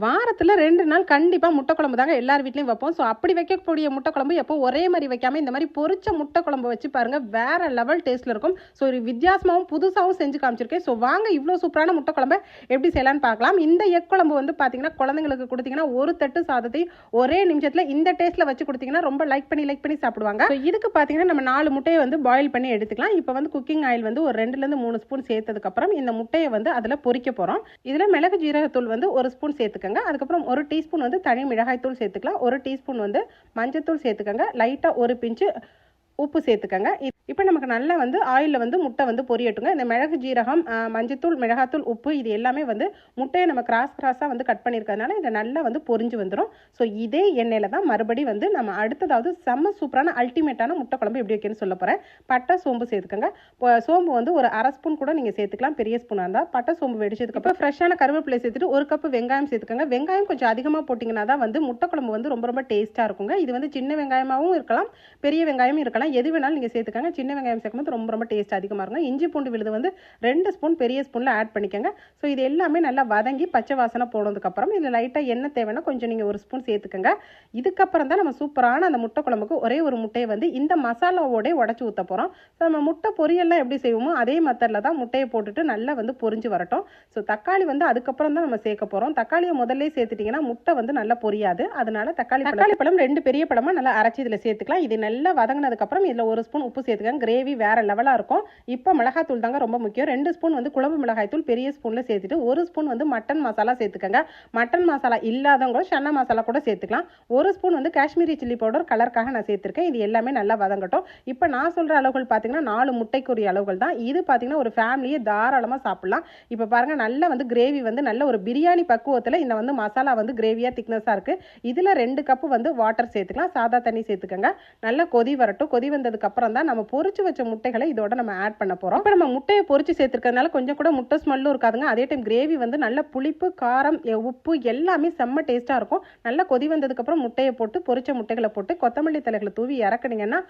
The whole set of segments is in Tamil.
வாரத்தில் 2 நாள் கண்டிப்பாக முட்டை குழம்பு தாங்க எல்லார் வீட்லையும் வைப்போம். ஸோ அப்படி வைக்கக்கூடிய முட்டை குழம்பு எப்போ ஒரே மாதிரி வைக்காமல் இந்த மாதிரி பொரிச்ச முட்டை குழம்பு வச்சு பாருங்கள், வேறு லெவல் டேஸ்ட்டில் இருக்கும். ஸோ ஒரு வித்தியாசமாகவும் புதுசாகவும் செஞ்சு காமிச்சிருக்கேன். ஸோ வாங்க இவ்வளோ சூப்பரான முட்டை குழம்பு எப்படி செய்யலான்னு பார்க்கலாம். இந்த எக் குழம்பு வந்து பார்த்தீங்கன்னா குழந்தைங்களுக்கு கொடுத்தீங்கன்னா ஒரு தட்டு சாதத்தை ஒரே நிமிஷத்தில் இந்த டேஸ்ட்டில் வச்சு கொடுத்தீங்கன்னா ரொம்ப லைக் பண்ணி சாப்பிடுவாங்க. ஸோ இதுக்கு பார்த்தீங்கன்னா நம்ம 4 முட்டையை வந்து பாயில் பண்ணி எடுத்துக்கலாம். இப்போ வந்து குக்கிங் ஆயில் வந்து ஒரு 2லேருந்து 3 ஸ்பூன் சேர்த்ததுக்கப்புறம் இந்த முட்டையை வந்து அதில் பொரிக்க போகிறோம். இதில் மிளகு ஜீரகத்தூள் வந்து 1 ஸ்பூன் சேர்த்துக்கங்க. அதுக்கப்புறம் 1 டீஸ்பூன் வந்து தனி மிளகாய் தூள் சேர்த்துக்கலாம். 1 டீஸ்பூன் வந்து மஞ்சத்தூள் சேர்த்துக்கங்க. லைட்டாக 1 பிஞ்சு உப்பு சேர்த்துக்கங்க. இப்போ நமக்கு நல்லா வந்து ஆயிலில் வந்து முட்டை வந்து பொரியட்டுங்க. இந்த மிளகு ஜீரகம், மஞ்சத்தூள், மிளகாத்தூள், உப்பு இது எல்லாமே வந்து முட்டையை நம்ம கிராஸாக வந்து கட் பண்ணியிருக்கிறதுனால இதை நல்லா வந்து பொரிஞ்சு வந்துடும். ஸோ இதே எண்ணெயில் தான் மறுபடி வந்து நம்ம அடுத்ததாவது செம்ம சூப்பரான அல்டிமேட்டான முட்டை குழம்பு எப்படி வைக்கணும்னு சொல்ல போகிறேன். பட்டை சோம்பு சேர்த்துக்கங்க. சோம்பு வந்து ஒரு 1/2 ஸ்பூன் கூட நீங்கள் சேர்த்துக்கலாம், பெரிய ஸ்பூனாக இருந்தால். பட்டை சோம்பு வெடிச்சதுக்கப்புறம் ஃப்ரெஷ்ஷான கருவேப்பிலை சேர்த்துட்டு 1 கப்பு வெங்காயம் சேர்த்துக்கங்க. வெங்காயம் கொஞ்சம் அதிகமாக போட்டிங்கன்னா தான் வந்து முட்டை குழம்பு வந்து ரொம்ப ரொம்ப டேஸ்ட்டாக இருக்குங்க. இது வந்து சின்ன வெங்காயமாகவும் இருக்கலாம், பெரிய வெங்காயமும் இருக்கலாம், எது வேணாலும் நீங்கள் சேர்த்துக்கங்க. சின்ன வெங்காயம் சேர்க்கும்போது ரொம்ப ரொம்ப டேஸ்ட் அதிகமாக இருக்கும். இஞ்சி பூண்டு விழுது வந்து 2 ஸ்பூன் பெரிய ஸ்பூனில் ஆட் பண்ணிக்கோங்க. ஸோ இது எல்லாமே நல்லா வதங்கி பச்சை வாசனை போனதுக்கப்புறம் இதில் லைட்டாக எண்ணெய் தேவைன்னா கொஞ்சம் நீங்கள் 1 ஸ்பூன் சேர்த்துக்கங்க. இதுக்கப்புறம் தான் நம்ம சூப்பரான அந்த முட்டை குழம்புக்கு ஒரே ஒரு முட்டையை வந்து இந்த மசாலாவோட உடச்சி ஊற்ற போகிறோம். ஸோ நம்ம முட்டை பொரியல்லாம் எப்படி செய்வோமோ அதே மெத்தடில் தான் முட்டையை போட்டுட்டு நல்லா வந்து பொரிஞ்சு வரட்டும். ஸோ தக்காளி வந்து அதுக்கப்புறம் தான் நம்ம சேர்க்க போகிறோம். தக்காளியை முதல்ல சேர்த்துட்டிங்கன்னா முட்டை வந்து நல்லா பொரியாது. அதனால தக்காளி பழம் 2 பெரிய பழமாக நல்லா அரைச்சி இதில் சேர்த்துக்கலாம். இது நல்லா வதங்கினதுக்கப்புறம் இதில் 1 ஸ்பூன் உப்பு சேர்த்துக்கங்க. கிரேவி வேறு லெவலாக இருக்கும். இப்போ மிளகாத்தூள் தாங்க ரொம்ப முக்கியம். 2 ஸ்பூன் வந்து குழம்பு மிளகாய் தூள் பெரிய ஸ்பூனில் சேர்த்துட்டு 1 ஸ்பூன் வந்து மட்டன் மசாலா சேர்த்துக்கங்க. மட்டன் மசாலா இல்லாதவங்க சன்னா மசாலா கூட சேர்த்துக்கலாம். 1 ஸ்பூன் வந்து காஷ்மீரி சில்லி பவுடர் கலருக்காக நான் சேர்த்துருக்கேன். இது எல்லாமே நல்லா வதங்கட்டும். இப்போ நான் சொல்கிற அளவுகள் பார்த்தீங்கன்னா 4 முட்டைக்குரிய அளவுகள் தான். இது பார்த்தீங்கன்னா ஒரு ஃபேமிலியே தாராளமாக சாப்பிட்லாம். இப்போ பாருங்கள் நல்லா வந்து கிரேவி வந்து நல்ல ஒரு பிரியாணி பக்குவத்தில் இந்த வந்து மசாலா வந்து கிரேவியாக திக்னஸாக இருக்குது. இதில் 2 கப்பு வந்து வாட்டர் சேர்த்துக்கலாம். சாதா தண்ணி சேர்த்துக்கங்க. நல்லா கொதி வரட்டும். கொதி வந்ததுக்கு அப்புறம் தான் நம்ம பொரிச்சு வச்ச முட்டைகளை இதோட நம்ம ஆட் பண்ண போறோம். இப்போ நம்ம முட்டையை பொரிச்சு சேர்த்துக்கிறதுனால கொஞ்சம் கூட முட்டை ஸ்மெல்லும் இருக்காதுங்க. அதே டைம் கிரேவி வந்து நல்ல புளிப்பு, காரம், உப்பு எல்லாமே செம்ம டேஸ்டா இருக்கும். நல்லா கொதி வந்ததுக்கு அப்புறம் முட்டையை போட்டு பொரிச்ச முட்டைகளை போட்டு கொத்தமல்லி தலைகளை தூவி இறக்குனீங்கன்னா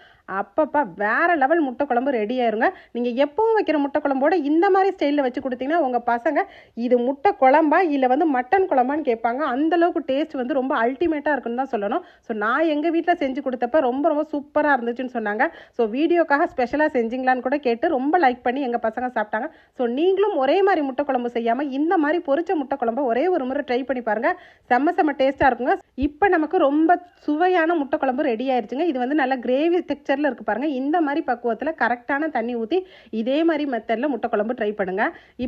அப்பப்பா வேற லெவல் முட்டை குழம்பு ரெடி ஆயிருங்க. நீங்க எப்பவும் வைக்கிற முட்டை குழம்போட இந்த மாதிரி ஸ்டைலில் வச்சு கொடுத்தீங்கன்னா உங்க பசங்க இது முட்டை குழம்பா இல்லை வந்து மட்டன் குழம்பான்னு கேட்பாங்க. அந்த அளவுக்கு டேஸ்ட் வந்து ரொம்ப அல்டிமேட்டா இருக்குன்னு தான் சொல்லணும். ஸோ நான் எங்க வீட்டில் செஞ்சு கொடுத்தப்ப ரொம்ப ரொம்ப சூப்பராக இருந்துச்சுன்னு சொன்னாங்க. ஸோ வீடியோக்காக ஸ்பெஷலாக செஞ்சிங்களான்னு கூட கேட்டு ரொம்ப லைக் பண்ணி எங்கள் பசங்க சாப்பிட்டாங்க. ஸோ நீங்களும் ஒரே மாதிரி முட்டை குழம்பு செய்யாமல் இந்த மாதிரி பொரிச்ச முட்டை குழம்பு ஒரே ஒரு முறை ட்ரை பண்ணி பாருங்கள். செம்ம டேஸ்ட்டாக இருக்குங்க. இப்போ நமக்கு ரொம்ப சுவையான முட்டை குழம்பு ரெடி ஆயிடுச்சுங்க. இது வந்து நல்ல கிரேவி டெக்ஸ்சரில் இருக்குது பாருங்கள். இந்த மாதிரி பக்குவத்தில் கரெக்டான தண்ணி ஊற்றி இதே மாதிரி மெத்தடில் முட்டை குழம்பு ட்ரை பண்ணுங்க.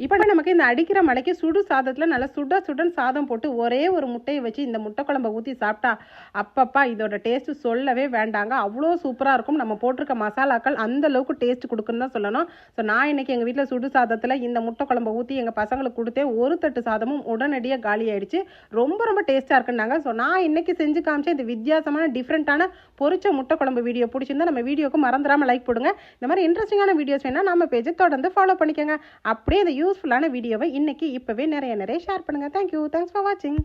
இப்போ நமக்கு இந்த அடிக்கிற மலைக்கு சுடு சாதத்தில் நல்லா சுடன் சாதம் போட்டு ஒரே ஒரு முட்டையை வச்சு இந்த முட்டை குழம்பை ஊற்றி சாப்பிட்டா அப்பப்பா இதோட டேஸ்ட் சொல்லவே வேண்டாங்க. அவ்வளோ சூப்பராக இருக்கும். நம்ம போட்டிருக்க மசாலாக்கள் அந்த அளவுக்கு டேஸ்ட் கொடுக்குன்னு தான் சொல்லணும். ஸோ நான் இன்னைக்கு எங்கள் வீட்டில் சுடு சாதத்தில் இந்த முட்டை குழம்பை ஊற்றி எங்கள் பசங்களுக்கு கொடுத்தேன். ஒரு தட்டு சாதமும் உடனடியாக காலி ஆயிடுச்சு. ரொம்ப ரொம்ப டேஸ்ட்டாக இருக்குன்னாங்க. ஸோ நான் இன்னைக்கு செஞ்சு காமிச்சேன் இந்த வித்தியாசமான டிஃப்ரெண்ட்டான பொரிச்ச முட்டை குழம்பு வீடியோ பிடிச்சிருந்தா நம்ம வீடியோக்கு மறந்துடாமல் லைக் போடுங்க. இந்த மாதிரி இன்ட்ரெஸ்டிங்கான வீடியோஸ் வேணால் நம்ம பேஜை தொடர்ந்து ஃபாலோ பண்ணிக்கோங்க. அப்படியே இந்த யூஸ்ஃபுல்லான வீடியோவை இன்னைக்கு இப்போவே நிறைய ஷேர் பண்ணுங்கள். தேங்க்யூ. தேங்க்ஸ் ஃபார் வாட்சிங்.